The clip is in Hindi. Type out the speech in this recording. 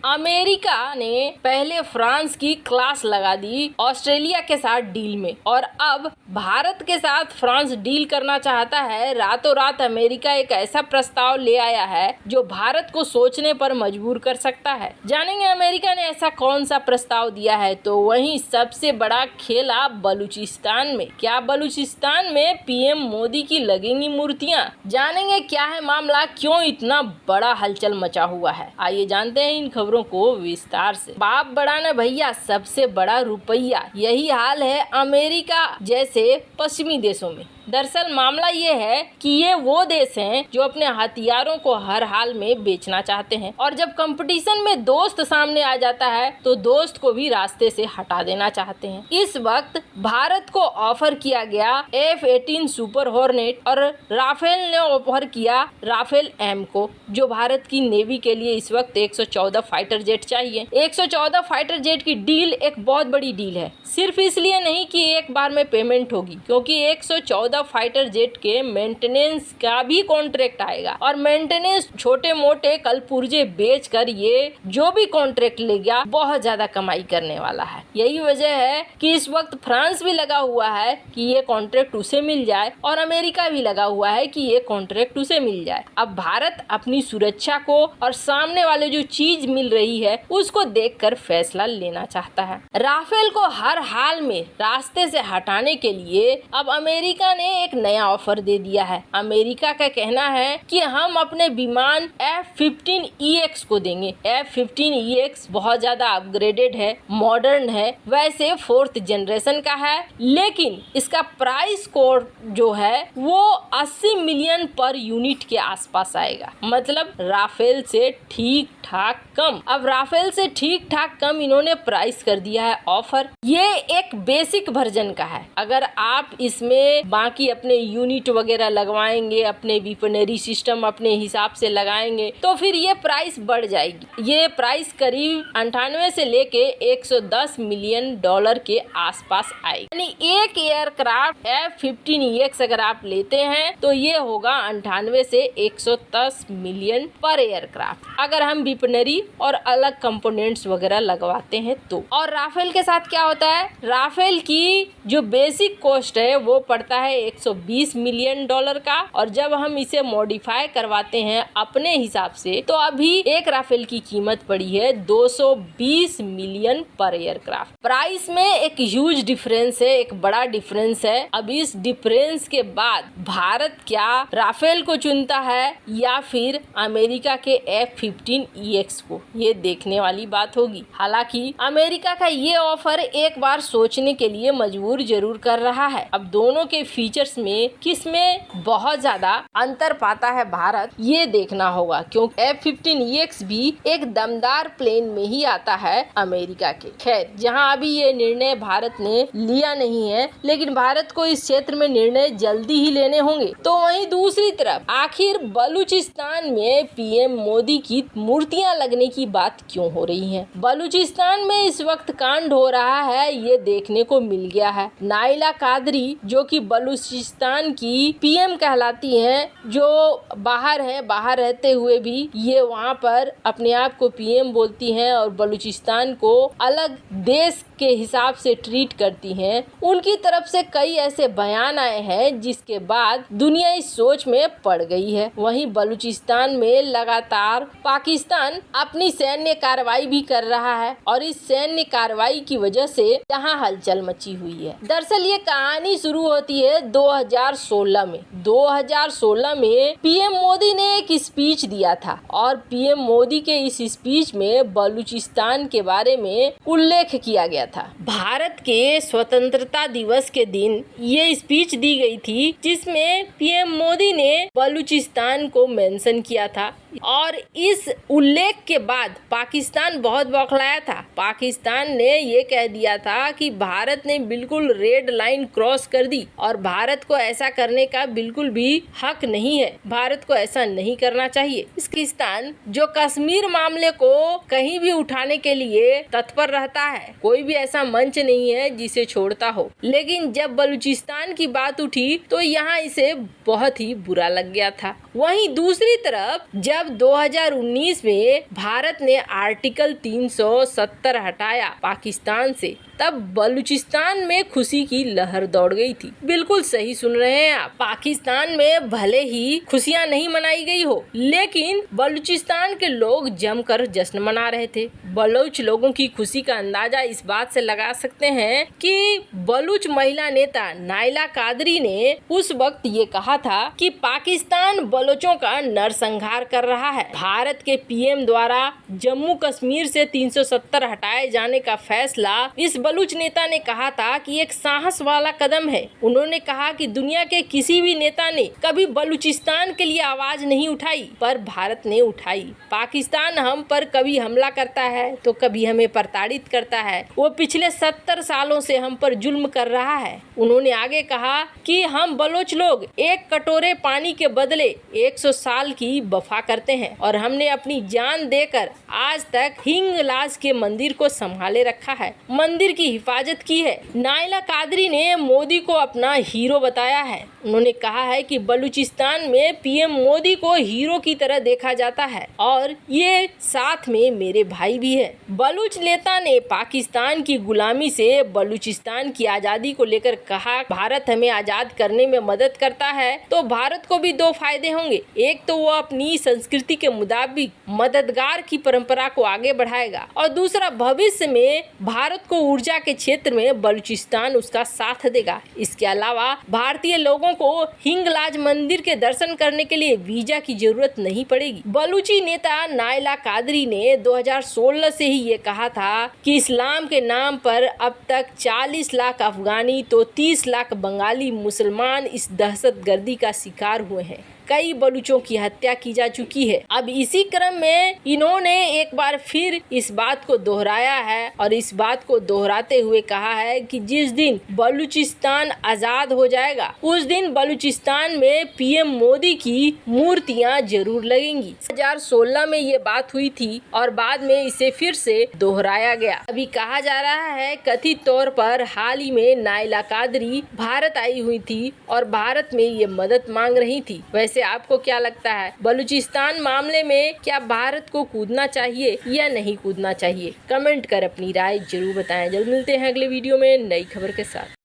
अमेरिका ने पहले फ्रांस की क्लास लगा दी ऑस्ट्रेलिया के साथ डील में, और अब भारत के साथ फ्रांस डील करना चाहता है। रातों रात अमेरिका एक ऐसा प्रस्ताव ले आया है जो भारत को सोचने पर मजबूर कर सकता है। जानेंगे अमेरिका ने ऐसा कौन सा प्रस्ताव दिया है। तो वहीं सबसे बड़ा खेला बलूचिस्तान में। क्या बलूचिस्तान में पीएम मोदी की लगेंगी मूर्तियां? जानेंगे क्या है मामला, क्यों इतना बड़ा हलचल मचा हुआ है। आइए जानते हैं इन खबरों को विस्तार से। बाप बड़ा न भैया, सबसे बड़ा रुपया, यही हाल है अमेरिका जैसे पश्चिमी देशों में। दरअसल मामला ये है कि ये वो देश हैं जो अपने हथियारों को हर हाल में बेचना चाहते हैं, और जब कंपटीशन में दोस्त सामने आ जाता है तो दोस्त को भी रास्ते से हटा देना चाहते हैं। इस वक्त भारत को ऑफर किया गया F-18 सुपर हॉर्नेट, और राफेल ने ऑफर किया राफेल M को, जो भारत की नेवी के लिए इस वक्त 114 फाइटर जेट चाहिए। 114 फाइटर जेट की डील एक बहुत बड़ी डील है, सिर्फ इसलिए नहीं कि एक बार में पेमेंट होगी, क्योंकि 114 फाइटर जेट के मेंटेनेंस का भी कॉन्ट्रैक्ट आएगा, और मेंटेनेंस छोटे मोटे कल पुर्जे बेच कर ये जो भी कॉन्ट्रैक्ट लेगा बहुत ज्यादा कमाई करने वाला है। यही वजह है कि इस वक्त फ्रांस भी लगा हुआ है कि ये कॉन्ट्रैक्ट उसे मिल जाए, और अमेरिका भी लगा हुआ है कि ये कॉन्ट्रैक्ट उसे मिल जाए। अब भारत अपनी सुरक्षा को और सामने वाले जो चीज मिल रही है उसको देखकर फैसला लेना चाहता है। राफेल को हर हाल में रास्ते से हटाने के लिए अब अमेरिका ने एक नया ऑफर दे दिया है। अमेरिका का कहना है कि हम अपने विमान F-15EX को देंगे। F-15EX बहुत ज्यादा अपग्रेडेड है, मॉडर्न है, वैसे 4th जनरेशन का है, लेकिन इसका प्राइस कोड जो है वो 80 मिलियन पर यूनिट के आसपास आएगा, मतलब राफेल से ठीक ठाक कम। अब राफेल से ठीक ठाक कम इन्होंने प्राइस कर दिया है ऑफर। ये एक बेसिक वर्जन का है। अगर आप इसमें बाकी अपने यूनिट वगैरह लगवाएंगे, अपने वेपनरी सिस्टम अपने हिसाब से लगाएंगे, तो फिर ये प्राइस बढ़ जाएगी। ये प्राइस करीब 98 से लेके 110 मिलियन डॉलर के आसपास आएगी। यानी एक एयरक्राफ्ट F-15EX अगर आप लेते हैं तो ये होगा 98 से 110 मिलियन पर एयरक्राफ्ट, अगर हम वेपनरी और अलग कंपोनेंट्स वगैरह लगवाते हैं तो। और राफेल के साथ क्या होता है, राफेल की जो बेसिक कॉस्ट है वो पड़ता है 120 मिलियन डॉलर का, और जब हम इसे मॉडिफाई करवाते हैं अपने हिसाब से तो अभी एक राफेल की कीमत पड़ी है 220 मिलियन पर एयरक्राफ्ट। प्राइस में एक ह्यूज डिफरेंस है, एक बड़ा डिफरेंस है। अब इस डिफरेंस के बाद भारत क्या राफेल को चुनता है या फिर अमेरिका के F-15EX को, ये देखने वाली बात होगी। हालांकि अमेरिका का ये ऑफर एक बार सोचने के लिए मजबूर जरूर कर रहा है। अब दोनों के फीचर्स में किस में बहुत ज्यादा अंतर पाता है भारत, ये देखना होगा, क्योंकि F-15EX भी एक दमदार प्लेन में ही आता है अमेरिका के। खैर, जहां अभी ये निर्णय भारत ने लिया नहीं है, लेकिन भारत को इस क्षेत्र में निर्णय जल्दी ही लेने होंगे। तो वहीं दूसरी तरफ आखिर बलूचिस्तान में पीएम मोदी की मूर्तियां लगने की बात क्यों हो रही है? बलूचिस्तान में इस वक्त कांड हो रहा है, ये देखने को मिल गया है। नाइला कादरी जो कि बलूचिस्तान की पीएम कहलाती हैं, जो बाहर हैं, बाहर रहते हुए भी ये वहाँ पर अपने आप को पीएम बोलती हैं और बलूचिस्तान को अलग देश के हिसाब से ट्रीट करती हैं। उनकी तरफ से कई ऐसे बयान आए हैं जिसके बाद दुनिया इस सोच में पड़ गई है। वहीं बलूचिस्तान में लगातार पाकिस्तान अपनी सैन्य कार्रवाई भी कर रहा है, और इस सैन्य कार्रवाई की वजह से यहाँ हलचल मची हुई है। दरअसल ये कहानी शुरू होती है 2016 में। 2016 में पीएम मोदी ने एक स्पीच दिया था, और पीएम मोदी के इस स्पीच में बलूचिस्तान के बारे में उल्लेख किया गया था। भारत के स्वतंत्रता दिवस के दिन ये स्पीच दी गई थी, जिसमें पीएम मोदी ने बलूचिस्तान को मेंशन किया था, और इस उल्लेख के बाद पाकिस्तान बहुत बौखलाया था। पाकिस्तान ने ये कह दिया था कि भारत ने बिल्कुल रेड लाइन क्रॉस कर दी, और भारत को ऐसा करने का बिल्कुल भी हक नहीं है, भारत को ऐसा नहीं करना चाहिए। पाकिस्तान जो कश्मीर मामले को कहीं भी उठाने के लिए तत्पर रहता है, कोई भी ऐसा मंच नहीं है जिसे छोड़ता हो, लेकिन जब बलूचिस्तान की बात उठी तो यहाँ इसे बहुत ही बुरा लग गया था। वहीं दूसरी तरफ जब जब 2019 में भारत ने आर्टिकल 370 हटाया पाकिस्तान से, तब बलूचिस्तान में खुशी की लहर दौड़ गई थी। बिल्कुल सही सुन रहे हैं आप। पाकिस्तान में भले ही खुशियां नहीं मनाई गई हो, लेकिन बलूचिस्तान के लोग जमकर जश्न मना रहे थे। बलूच लोगों की खुशी का अंदाजा इस बात से लगा सकते हैं कि बलूच महिला नेता नाइला कादरी ने उस वक्त ये कहा था कि पाकिस्तान बलोचों का नरसंहार कर रहा है। भारत के पीएम द्वारा जम्मू कश्मीर से 370 हटाए जाने का फैसला इस बलूच नेता ने कहा था कि एक साहस वाला कदम है। उन्होंने कहा कि दुनिया के किसी भी नेता ने कभी बलूचिस्तान के लिए आवाज नहीं उठाई, पर भारत ने उठाई। पाकिस्तान हम पर कभी हमला करता है तो कभी हमें प्रताड़ित करता है। वो पिछले 70 सालों से हम पर जुल्म कर रहा है। उन्होंने आगे कहा कि हम बलोच लोग एक कटोरे पानी के बदले 100 साल की वफा करते हैं और हमने अपनी जान देकर आज तक हिंगलाज के मंदिर को संभाले रखा है, मंदिर की हिफाजत की है। नाइला कादरी ने मोदी को अपना हीरो बताया है। उन्होंने कहा है कि बलूचिस्तान में पीएम मोदी को हीरो की तरह देखा जाता है और ये साथ में मेरे भाई भी है। बलूच नेता ने पाकिस्तान की गुलामी से बलूचिस्तान की आजादी को लेकर कहा, भारत हमें आजाद करने में मदद करता है तो भारत को भी दो फायदे होंगे। एक तो वो अपनी संस्कृति के मुताबिक मददगार की परंपरा को आगे बढ़ाएगा और दूसरा भविष्य में भारत को ऊर्जा के क्षेत्र में बलूचिस्तान उसका साथ देगा। इसके अलावा भारतीय लोगों को हिंगलाज मंदिर के दर्शन करने के लिए वीजा की जरूरत नहीं पड़ेगी। बलूची नेता नाइला कादरी ने 2016 से ही ये कहा था कि इस्लाम के नाम पर अब तक 40 लाख अफगानी तो 30 लाख बंगाली मुसलमान इस दहशतगर्दी का शिकार हुए हैं। कई बलूचों की हत्या की जा चुकी है। अब इसी क्रम में इन्होंने एक बार फिर इस बात को दोहराया है और इस बात को दोहराते हुए कहा है कि जिस दिन बलूचिस्तान आजाद हो जाएगा उस दिन बलूचिस्तान में पीएम मोदी की मूर्तियां जरूर लगेंगी। 2016 में ये बात हुई थी और बाद में इसे फिर से दोहराया गया। अभी कहा जा रहा है कथित तौर पर हाल ही में नाइला कादरी भारत आई हुई थी और भारत में ये मदद मांग रही थी। वैसे आपको क्या लगता है, बलूचिस्तान मामले में क्या भारत को कूदना चाहिए या नहीं कूदना चाहिए? कमेंट कर अपनी राय जरूर बताएं। जल्द मिलते हैं अगले वीडियो में नई खबर के साथ।